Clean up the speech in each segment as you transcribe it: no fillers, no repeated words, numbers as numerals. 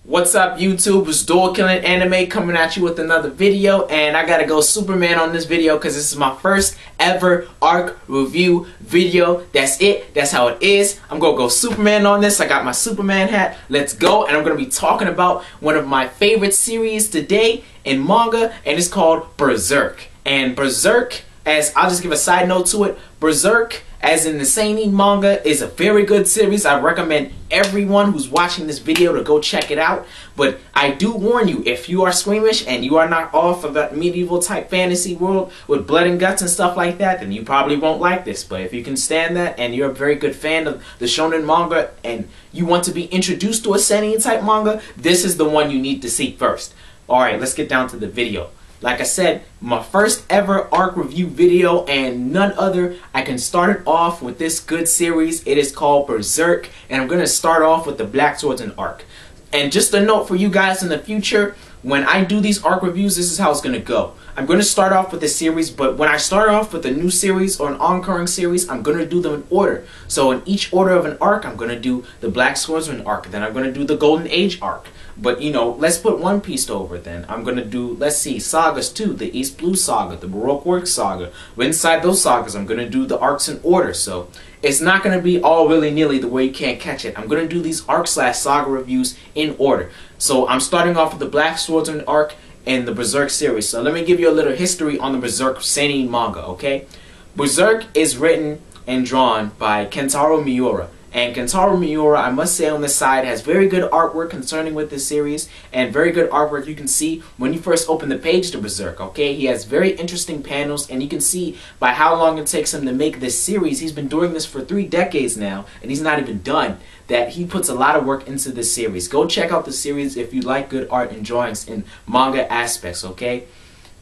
What's up, YouTube? It's Dual Killing Anime coming at you with another video, and I gotta go Superman on this video because this is my first ever arc review video. That's it. That's how it is. I'm gonna go Superman on this. I got my Superman hat. Let's go. And I'm gonna be talking about one of my favorite series today in manga, and it's called Berserk. And Berserk, as I'll just give a side note to it, Berserk, as in the seinen manga, is a very good series. I recommend everyone who's watching this video to go check it out. But I do warn you, if you are squeamish and you are not off of that medieval type fantasy world with blood and guts and stuff like that, then you probably won't like this. But if you can stand that and you're a very good fan of the shonen manga and you want to be introduced to a seinen type manga, this is the one you need to see first. Alright, let's get down to the video. Like I said, my first ever arc review video, and none other. I can start it off with this good series. It is called Berserk, and I'm going to start off with the Black Swordsman arc. And just a note for you guys in the future, when I do these arc reviews, this is how it's going to go. I'm going to start off with the series, but when I start off with a new series or an ongoing series, I'm going to do them in order. So in each order of an arc, I'm going to do the Black Swordsman arc, then I'm going to do the Golden Age arc. But, you know, let's put One Piece over then. I'm going to do, let's see, sagas too. The East Blue Saga, the Baroque Works Saga. Inside those sagas, I'm going to do the arcs in order. So it's not going to be all willy-nilly the way you can't catch it. I'm going to do these arc/saga reviews in order. So I'm starting off with the Black Swordsman arc in the Berserk series. So let me give you a little history on the Berserk seinen manga, okay? Berserk is written and drawn by Kentaro Miura. And Kentaro Miura, I must say on the side, has very good artwork concerning with this series, and very good artwork you can see when you first open the page to Berserk, okay? He has very interesting panels, and you can see by how long it takes him to make this series. He's been doing this for 3 decades now, and he's not even done. That he puts a lot of work into this series. Go check out the series if you like good art and drawings in manga aspects, okay?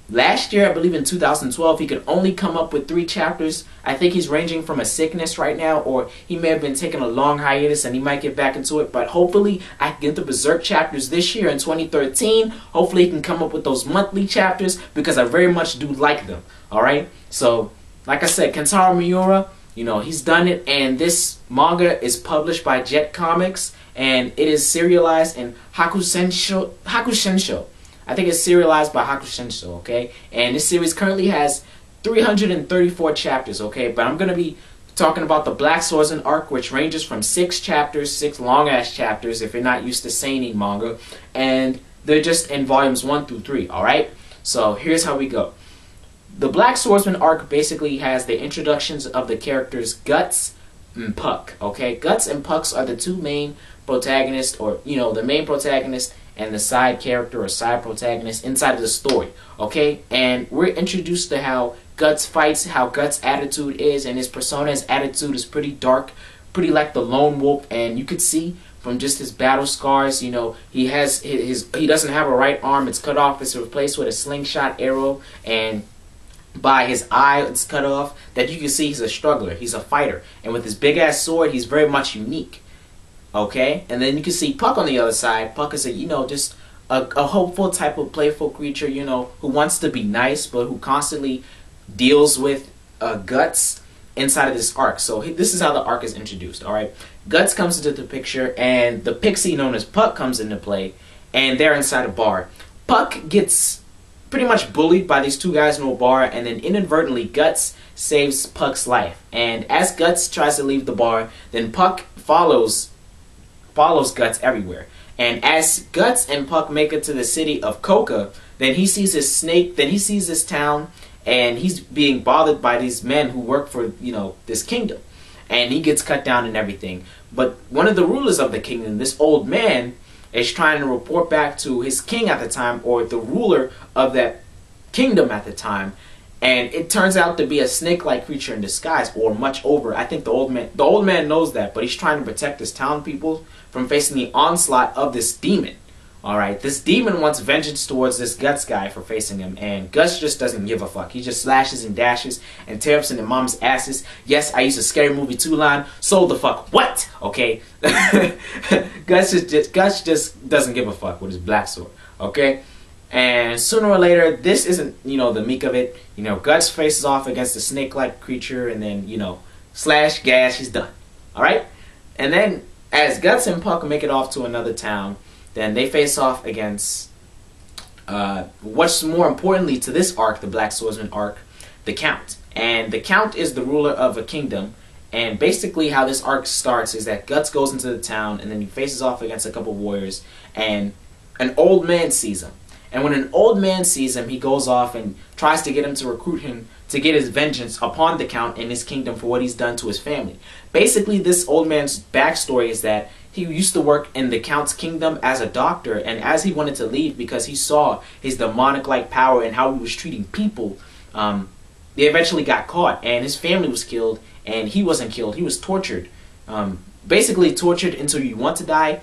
Last year, I believe in 2012, he could only come up with 3 chapters. I think he's ranging from a sickness right now, or he may have been taking a long hiatus and he might get back into it. But hopefully, I can get the Berserk chapters this year in 2013. Hopefully, he can come up with those monthly chapters because I very much do like them. Alright? So, like I said, Kentaro Miura, you know, he's done it. And this manga is published by Jet Comics. And it is serialized in Hakusensho. I think it's serialized by Hakusensho, okay? And this series currently has 334 chapters, okay? But I'm going to be talking about the Black Swordsman arc, which ranges from 6 chapters, 6 long-ass chapters, if you're not used to seinen manga. And they're just in volumes 1 through 3, alright? So here's how we go. The Black Swordsman arc basically has the introductions of the characters Guts and Puck, okay? Guts and Pucks are the 2 main protagonists, or, you know, the main protagonist and the side character or side protagonist inside of the story, okay? And we're introduced to how Guts fights, how Guts' attitude is, and his persona, his attitude is pretty dark, pretty like the lone wolf, and you could see from just his battle scars, you know, he doesn't have a right arm, it's cut off, it's replaced with a slingshot arrow, and by his eye it's cut off, that you can see he's a struggler, he's a fighter, and with his big ass sword, he's very much unique. Okay, and then you can see Puck on the other side. Puck is a, you know, just a hopeful type of playful creature, you know, who wants to be nice, but who constantly deals with Guts inside of this arc. So this is how the arc is introduced, alright? Guts comes into the picture, and the pixie known as Puck comes into play, and they're inside a bar. Puck gets pretty much bullied by these 2 guys in a bar, and then inadvertently Guts saves Puck's life. And as Guts tries to leave the bar, then Puck follows Guts everywhere. And as Guts and Puck make it to the city of Coca, then he sees this snake, then he sees this town, and he's being bothered by these men who work for, you know, this kingdom. And he gets cut down and everything. But one of the rulers of the kingdom, this old man, is trying to report back to his king at the time, or the ruler of that kingdom at the time. And it turns out to be a snake-like creature in disguise, or much over. I think the old man knows that, but he's trying to protect his town people from facing the onslaught of this demon. Alright, this demon wants vengeance towards this Guts guy for facing him, and Guts just doesn't give a fuck. He just slashes and dashes and tears up in mom's asses. Yes, I used a Scary Movie 2 line. So the fuck what? Okay? Guts just doesn't give a fuck with his black sword. Okay? And sooner or later, this isn't, you know, the meek of it. You know, Guts faces off against a snake-like creature, and then, you know, slash, gash, he's done. Alright? And then, as Guts and Puck make it off to another town, Then they face off against what's more importantly to this arc, the Black Swordsman arc, the Count. And the Count is the ruler of a kingdom. And basically how this arc starts is that Guts goes into the town and then he faces off against a couple warriors, and an old man sees him. And when an old man sees him, he goes off and tries to get him to recruit him to get his vengeance upon the Count and his kingdom for what he's done to his family. Basically, this old man's backstory is that he used to work in the Count's kingdom as a doctor, and as he wanted to leave because he saw his demonic-like power and how he was treating people, they eventually got caught, and his family was killed, and he wasn't killed. He was tortured. Basically tortured until you want to die.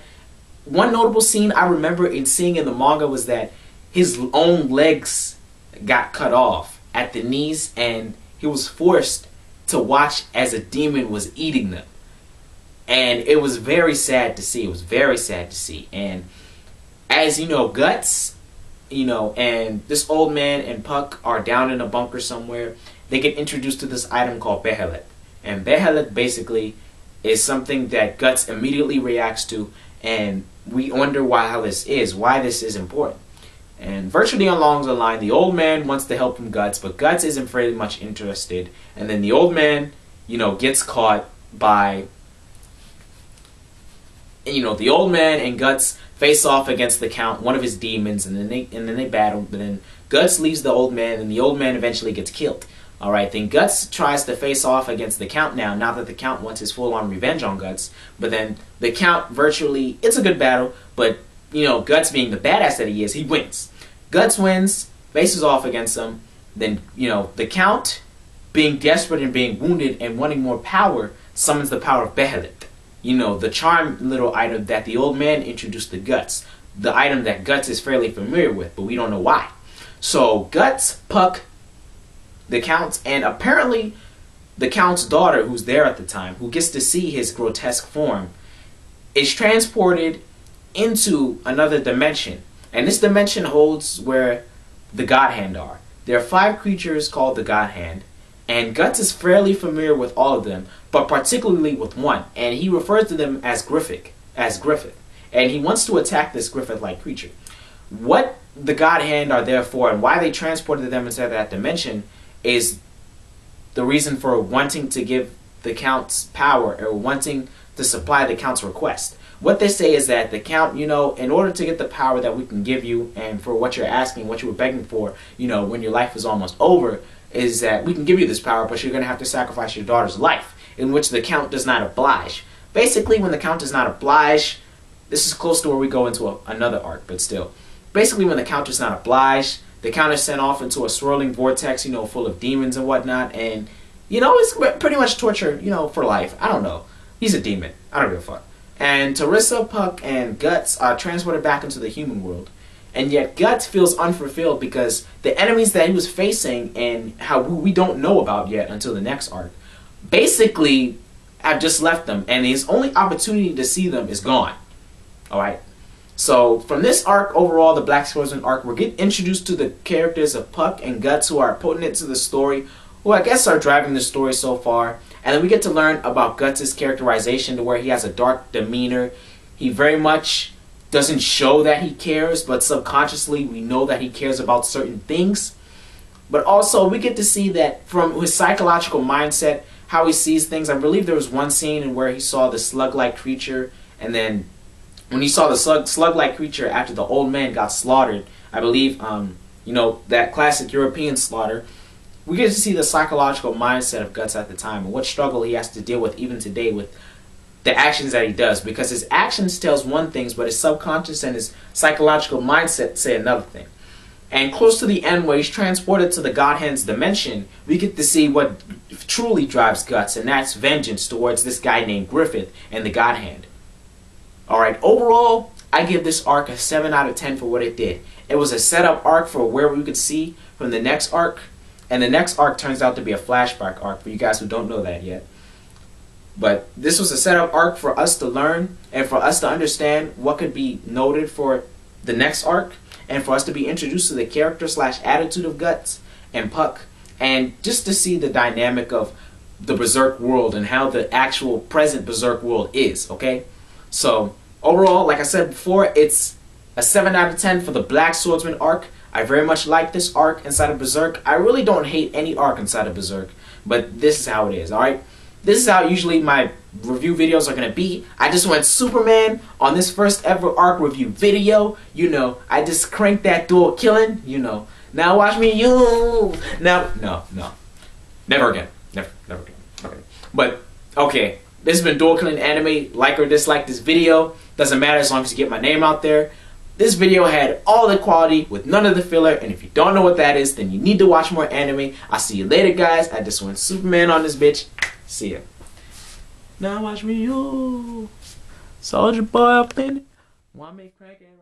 One notable scene I remember in seeing in the manga was that his own legs got cut off at the knees, and he was forced to watch as a demon was eating them. And it was very sad to see. It was very sad to see. And as you know, Guts, and this old man and Puck are down in a bunker somewhere. They get introduced to this item called Behelit. And Behelit basically is something that Guts immediately reacts to, and we wonder why this is important. And virtually along the line, the old man wants to help him Guts, but Guts isn't very much interested. And then the old man, gets caught by, the old man and Guts face off against the Count, one of his demons, and then they battle. But then Guts leaves the old man, and the old man eventually gets killed. All right, then Guts tries to face off against the Count now that the Count wants his full-on revenge on Guts. But then the Count virtually, it's a good battle, but Guts being the badass that he is, he wins. Guts wins, faces off against him. Then, the Count, being desperate and being wounded and wanting more power, summons the power of Behelit. The charm little item that the old man introduced to Guts. The item that Guts is fairly familiar with, but we don't know why. So, Guts, Puck, the Count, and apparently the Count's daughter, who's there at the time, who gets to see his grotesque form, is transported into another dimension. And this dimension holds where the God Hand are. There are 5 creatures called the God Hand, and Guts is fairly familiar with all of them, but particularly with one, and he refers to them as Griffith. And he wants to attack this Griffith-like creature. What the God Hand are there for, and why they transported them into that dimension, is the reason for wanting to give the Count's power, or wanting to supply the Count's request. What they say is that the Count, in order to get the power that we can give you, and for what you're asking, what you were begging for, when your life is almost over, is that we can give you this power, but you're going to have to sacrifice your daughter's life, in which the Count does not oblige. Basically, when the Count does not oblige, this is close to where we go into another arc, but still. Basically, when the Count does not oblige, the Count is sent off into a swirling vortex, full of demons and whatnot, and, it's pretty much torture, for life. I don't know. He's a demon. I don't give a fuck. And Teresa, Puck, and Guts are transported back into the human world. And yet Guts feels unfulfilled because the enemies that he was facing, and how we don't know about yet until the next arc, basically have just left them, and his only opportunity to see them is gone. Alright? So from this arc overall, the Black Swordsman arc, we're getting introduced to the characters of Puck and Guts, who are pertinent to the story, who I guess are driving the story so far. And then we get to learn about Guts' characterization, to where he has a dark demeanor. He very much doesn't show that he cares, but subconsciously we know that he cares about certain things. But also we get to see that from his psychological mindset, how he sees things. I believe there was one scene in where he saw the slug-like creature, and then when he saw the slug-like creature after the old man got slaughtered, I believe, that classic European slaughter, we get to see the psychological mindset of Guts at the time, and what struggle he has to deal with even today with the actions that he does. Because his actions tells one thing, but his subconscious and his psychological mindset say another thing. And close to the end, where he's transported to the God Hand's dimension, we get to see what truly drives Guts, and that's vengeance towards this guy named Griffith and the God Hand. Alright, overall, I give this arc a 7 out of 10 for what it did. It was a setup arc for where we could see from the next arc. And the next arc turns out to be a flashback arc, for you guys who don't know that yet. But this was a setup arc for us to learn, and for us to understand what could be noted for the next arc, and for us to be introduced to the character / attitude of Guts and Puck, and just to see the dynamic of the Berserk world and how the actual present Berserk world is, okay? So, overall, like I said before, it's A 7 out of 10 for the Black Swordsman arc. I very much like this arc inside of Berserk. I really don't hate any arc inside of Berserk, but this is how it is, alright? This is how usually my review videos are going to be. I just went Superman on this first ever arc review video. You know, I just cranked that door killing, you know. Now watch me, you. Now, no. Never again. Never again. Okay. But, okay. This has been Door Killing Anime. Like or dislike this video. Doesn't matter as long as you get my name out there. This video had all the quality with none of the filler, and if you don't know what that is, then you need to watch more anime. I'll see you later, guys. I just went Superman on this bitch. See ya. Now watch me, you. Soldier boy up in it. Wanna make crack and